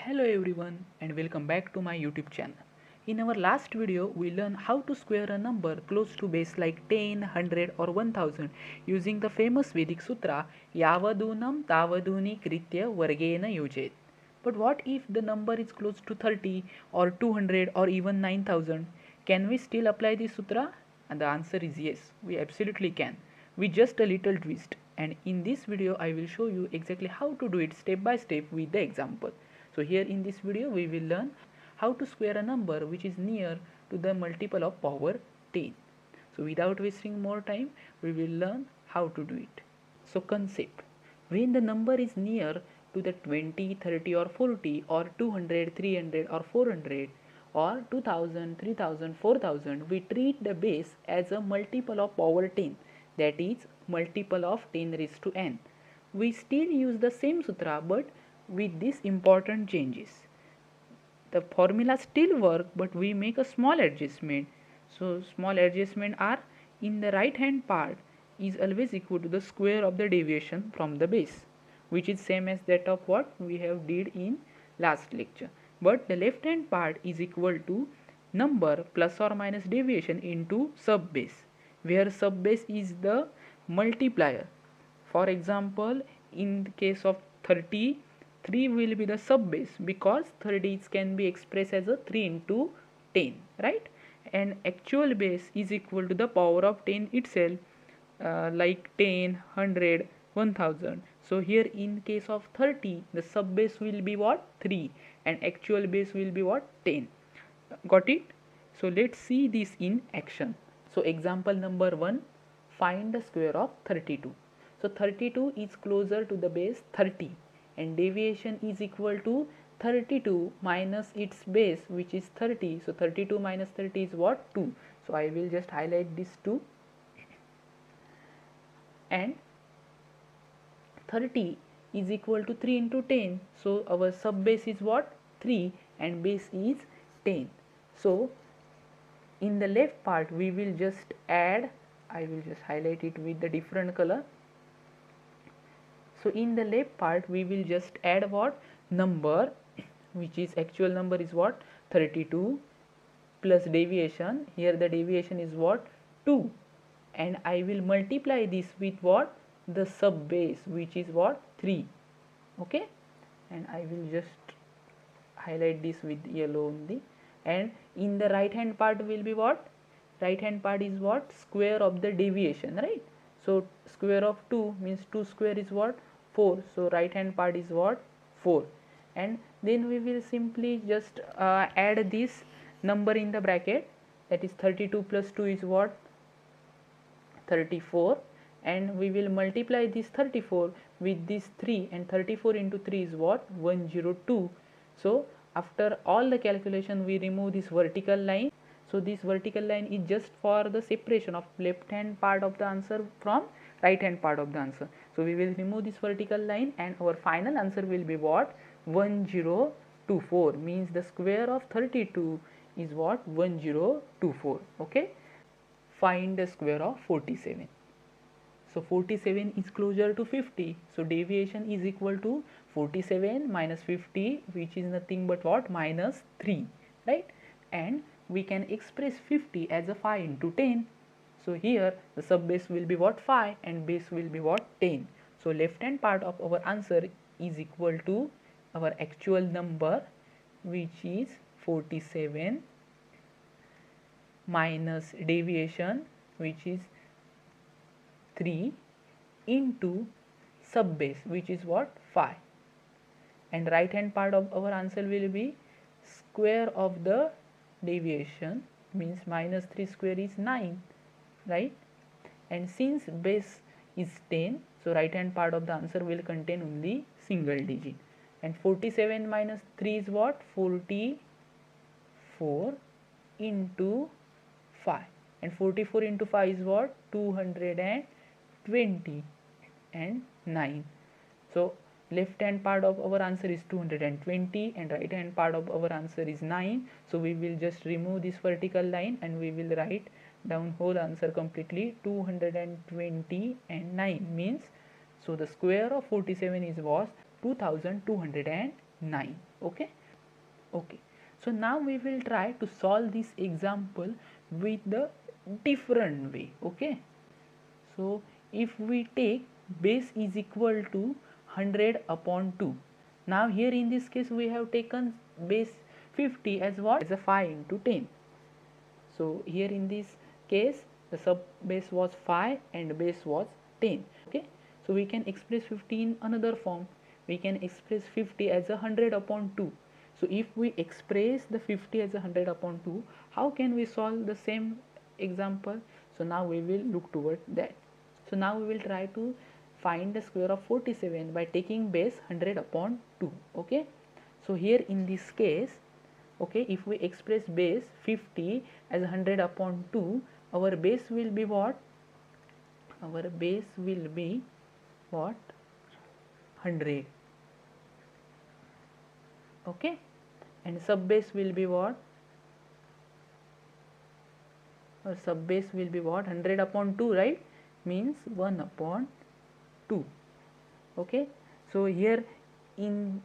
Hello everyone and welcome back to my YouTube channel. In our last video we learned how to square a number close to base like 10, 100 or 1000 using the famous Vedic sutra Yavadunam, Tavaduni, Kritya, Vargena, Yojayet. But what if the number is close to 30 or 200 or even 9000? Can we still apply this sutra? And the answer is yes, we absolutely can, with just a little twist. And in this video I will show you exactly how to do it step by step with the example. So here in this video we will learn how to square a number which is near to the multiple of power 10. So without wasting more time we will learn how to do it. So concept: when the number is near to the 20, 30 or 40 or 200, 300 or 400 or 2000, 3000, 4000, we treat the base as a multiple of power 10, that is multiple of 10 raised to n. We still use the same sutra but with these important changes. The formula still work but we make a small adjustment. So small adjustment are: in the right hand part is always equal to the square of the deviation from the base, which is same as that of what we have did in last lecture, but the left hand part is equal to number plus or minus deviation into sub base, where sub base is the multiplier. For example, in the case of 30, 3 will be the sub base because 30 can be expressed as a 3 into 10, right? And actual base is equal to the power of 10 itself, like 10, 100, 1000. So here in case of 30 the sub base will be what? 3 and actual base will be what? 10. Got it? So let's see this in action. So example number 1, find the square of 32. So 32 is closer to the base 30 and deviation is equal to 32 minus its base, which is 30. So 32 minus 30 is what? 2. So I will just highlight this 2. And 30 is equal to 3 into 10. So our sub base is what? 3 and base is 10. So in the left part we will just add, I will just highlight it with the different color. So in the left part we will just add what? Number, which is actual number is what? 32 plus deviation. Here the deviation is what? 2. And I will multiply this with what? The sub base, which is what? 3. Okay, and I will just highlight this with yellow only. And in the right hand part will be what? Right hand part is what? Square of the deviation, right? So square of 2 means 2 square is what? 4. So right hand part is what? 4. And then we will simply just add this number in the bracket, that is 32 plus 2 is what? 34. And we will multiply this 34 with this 3, and 34 into 3 is what? 102. So after all the calculation we remove this vertical line. So this vertical line is just for the separation of left hand part of the answer from right hand part of the answer. So we will remove this vertical line and our final answer will be what? 1024, means the square of 32 is what? 1024. Okay, find the square of 47. So 47 is closer to 50. So deviation is equal to 47 minus 50, which is nothing but what? Minus 3, right? And we can express 50 as a 5 into 10. So here the sub base will be what? 5 and base will be what? 10. So left hand part of our answer is equal to our actual number, which is 47 minus deviation, which is 3, into sub base, which is what? 5. And right hand part of our answer will be square of the deviation, means minus 3 square is 9, right? And since base is 10, so right hand part of the answer will contain only single digit. And 47 minus 3 is what? 44 into 5. And 44 into 5 is what? 220 and 9. So left hand part of our answer is 220 and right hand part of our answer is 9. So we will just remove this vertical line and we will write down whole answer completely. 220 and 9 means, so the square of 47 is was 2220. 9. Okay. Okay, so now we will try to solve this example with the different way. Okay, so if we take base is equal to 100 upon 2. Now here in this case we have taken base 50 as what? As a 5 into 10. So here in this case the sub base was 5 and base was 10. Okay, so we can express 50 in another form. We can express 50 as a 100 upon 2. So if we express the 50 as a 100 upon 2, how can we solve the same example? So now we will look toward that. So now we will try to find the square of 47 by taking base 100 upon 2. Okay, so here in this case, okay, if we express base 50 as 100 upon 2, our base will be what? Our base will be what? 100. Okay, and sub base will be what? Our sub base will be what? 100 upon 2, right? Means 1 upon 2. Okay, so here in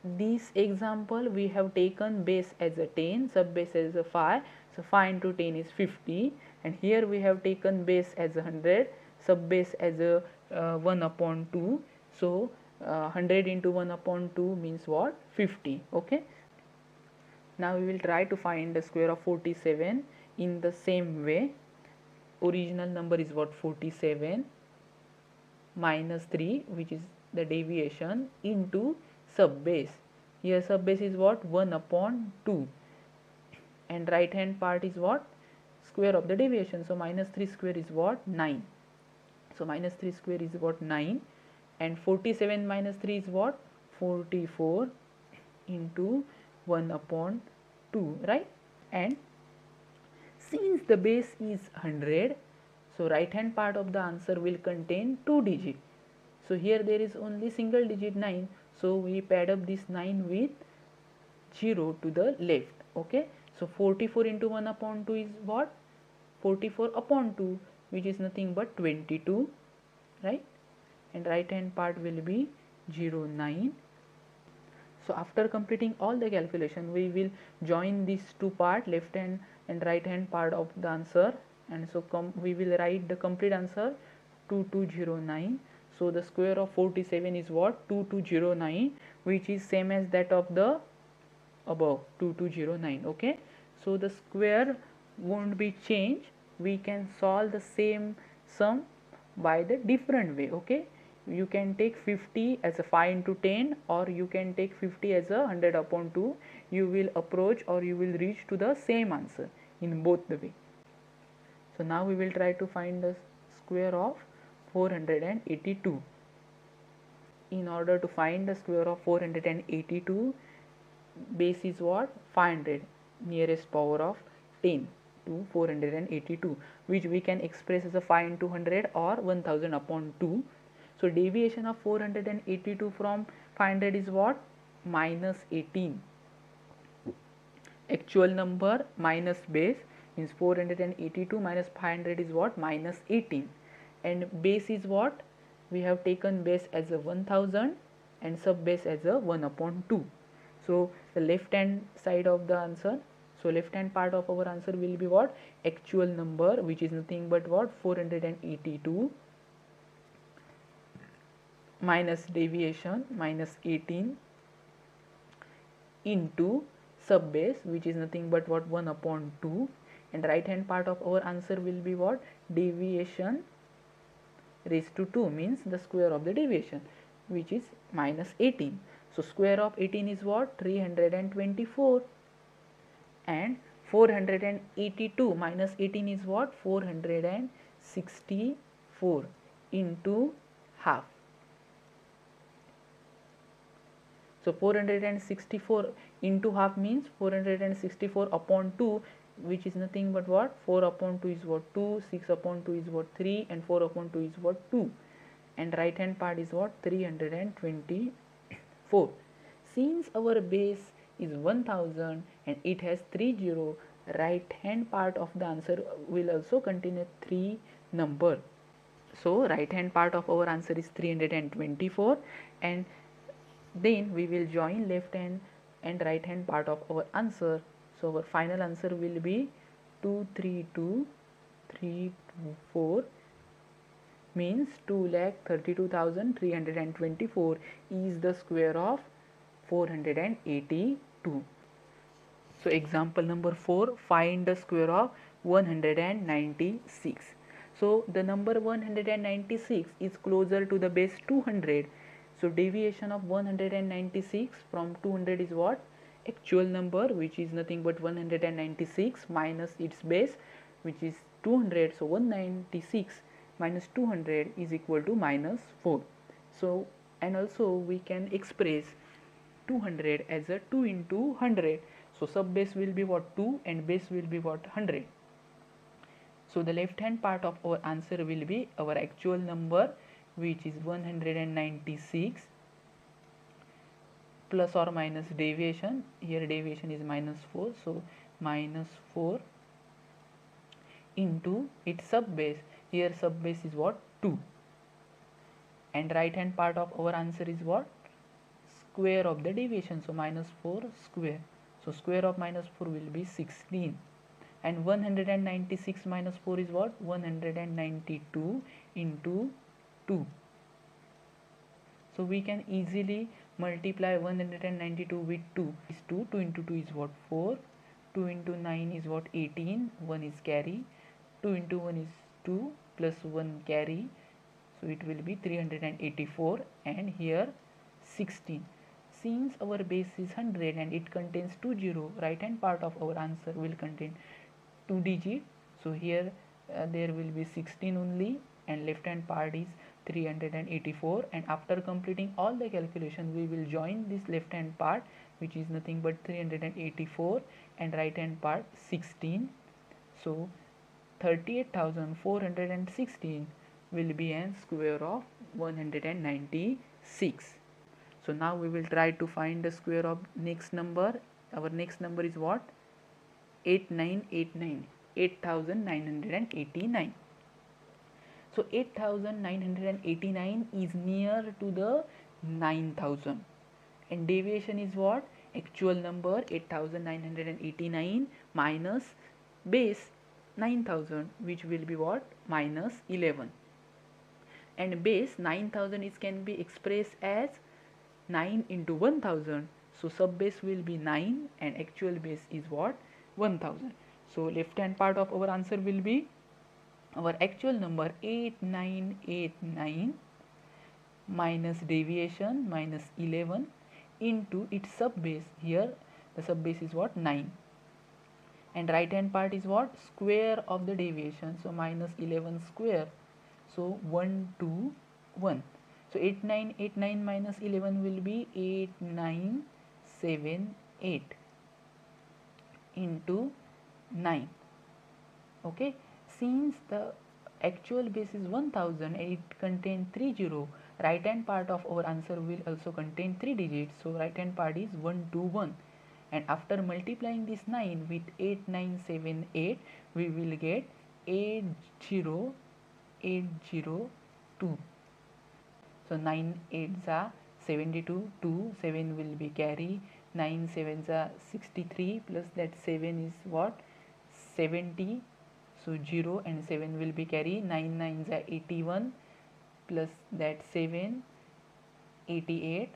this example we have taken base as a 10, sub base as a 5. So 5 into 10 is 50, and here we have taken base as a 100, sub base as a 1 upon 2. So 100 into 1 upon 2 means what? 50. Okay, now we will try to find the square of 47 in the same way. Original number is what? 47 minus 3, which is the deviation, into sub base. Here sub base is what? 1 upon 2, and right hand part is what? Square of the deviation. So minus 3 square is what? 9. So minus 3 square is what? 9, and 47 minus 3 is what? 44 into 1 upon 2, right? And since the base is 100, so right hand part of the answer will contain 2 digits. So here there is only single digit 9. So we pad up this 9 with 0 to the left. Okay, so 44 into 1 upon 2 is what? 44 upon 2, which is nothing but 22, right? And right hand part will be 0, 9. So after completing all the calculation, we will join these two parts, left hand and right hand part of the answer, and so we will write the complete answer 2209. So the square of 47 is what? 2209, which is same as that of the above, 2209. Okay, so the square won't be changed. We can solve the same sum by the different way. Okay, you can take 50 as a 5 into 10, or you can take 50 as a 100 upon 2. You will approach, or you will reach to the same answer in both the way. So now we will try to find the square of 482. In order to find the square of 482, base is what? 500, nearest power of 10 to 482, which we can express as a 5 into 100 or 1000 upon 2. So deviation of 482 from 500 is what? Minus 18. Actual number minus base means 482 minus 500 is what? Minus 18. And base is what? We have taken base as a 1000 and sub base as a 1 upon 2. So the left hand side of the answer, so left hand part of our answer will be what? Actual number, which is nothing but what? 482 minus deviation minus 18 into sub base, which is nothing but what? 1 upon 2, and right hand part of our answer will be what? Deviation raised to 2, means the square of the deviation, which is minus 18. So square of 18 is what? 324, and 482 minus 18 is what? 464 into half. So 464 into half means 464 upon 2, which is nothing but what? 4 upon 2 is what? 2, 6 upon 2 is what? 3, and 4 upon 2 is what? 2, and right hand part is what? 324. Since our base is 1000 and it has 30, right hand part of the answer will also contain a 3 number. So right hand part of our answer is 324, and Then we will join left hand and right hand part of our answer. So our final answer will be 232324, means 2,32,324 is the square of 482. So example number 4, find the square of 196. So the number 196 is closer to the base 200. So deviation of 196 from 200 is what? Actual number, which is nothing but 196 minus its base, which is 200. So 196 minus 200 is equal to minus 4. So, and also we can express 200 as a 2 into 100. So sub base will be what? 2 and base will be what? 100. So the left hand part of our answer will be our actual number, which is 196 plus or minus deviation. Here deviation is minus 4. So minus 4 into its sub base. Here sub base is what? 2. And right hand part of our answer is what? Square of the deviation. So minus 4 square. So square of minus 4 will be 16. And 196 minus 4 is what? 192 into 2. So we can easily multiply 192 with 2. Is 2. 2 into 2 is what? 4. 2 into 9 is what? 18. 1 is carry. 2 into 1 is 2 plus 1 carry. So it will be 384, and here 16. Since our base is 100 and it contains 2 0, right hand part of our answer will contain 2 digit. So here there will be 16 only, and left hand part is 384. And after completing all the calculation, we will join this left hand part, which is nothing but 384, and right hand part 16. So 38,416 will be a square of 196. So now we will try to find the square of next number. Our next number is what? 8989, 8989. So 8989 is near to the 9000, and deviation is what? Actual number 8989 minus base 9000, which will be what? Minus 11. And base 9000 is can be expressed as 9 into 1000. So sub base will be 9 and actual base is what? 1000. So left hand part of our answer will be our actual number 8989 minus deviation minus 11 into its sub base. Here the sub base is what? 9. And right hand part is what? Square of the deviation. So minus 11 square. So 121. So 8989 minus 11 will be 8978 into 9. Okay. Since the actual base is 1000 and it contains 30, right hand part of our answer will also contain 3 digits. So right hand part is 121. And after multiplying this 9 with 8978, we will get 80802. So 9 8s are 72, 2, 7 will be carry, 9 7s are 63, plus that 7 is what? 70. So 0 and 7 will be carry, 9 9s are 81, plus that 7, 88.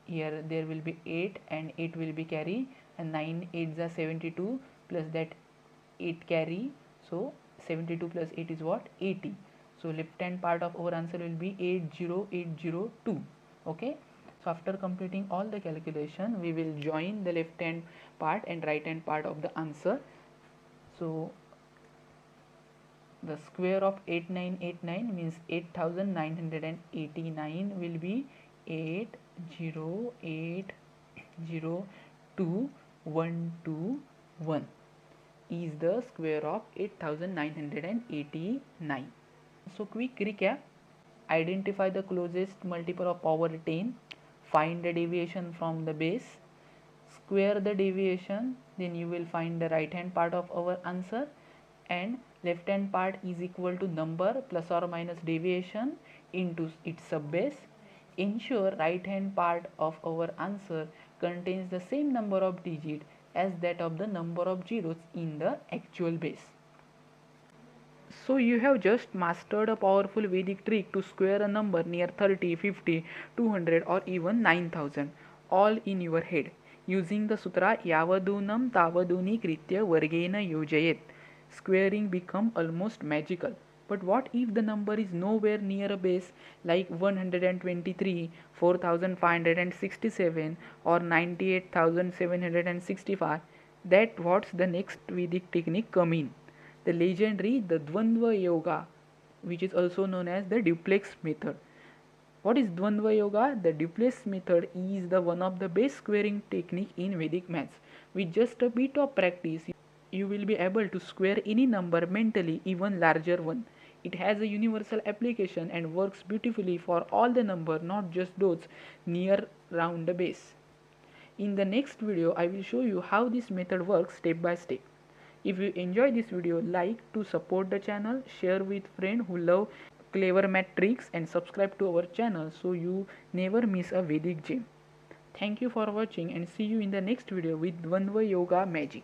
Here there will be 8 and 8 will be carry, and 9 8s are 72, plus that 8 carry. So 72 plus 8 is what? 80. So left hand part of our answer will be 80802. Okay. So after completing all the calculation, we will join the left hand part and right hand part of the answer. So the square of 8989 means 8989 will be 8080221 is the square of 8989. So quick recap: identify the closest multiple of power 10, find the deviation from the base, square the deviation, then you will find the right hand part of our answer, and left hand part is equal to number plus or minus deviation into its sub base. Ensure right hand part of our answer contains the same number of digits as that of the number of zeros in the actual base. So you have just mastered a powerful Vedic trick to square a number near 30, 50, 200 or even 9000 all in your head using the sutra Yavadunam Tavaduni Kritya Vargena Yojayet. Squaring become almost magical. But what if the number is nowhere near a base like 123, 4567 or 98,765? That what's the next Vedic technique come in? The legendary the Dwanda Yoga, which is also known as the Duplex Method. What is Dwanda Yoga? The Duplex Method is the one of the best squaring technique in Vedic maths. With just a bit of practice, you will be able to square any number mentally, even larger one. It has a universal application and works beautifully for all the number, not just those near round the base. In the next video, I will show you how this method works step by step. If you enjoy this video, like to support the channel, share with friends who love clever math tricks and subscribe to our channel so you never miss a Vedic gem. Thank you for watching and see you in the next video with Dwanda Yoga Magic.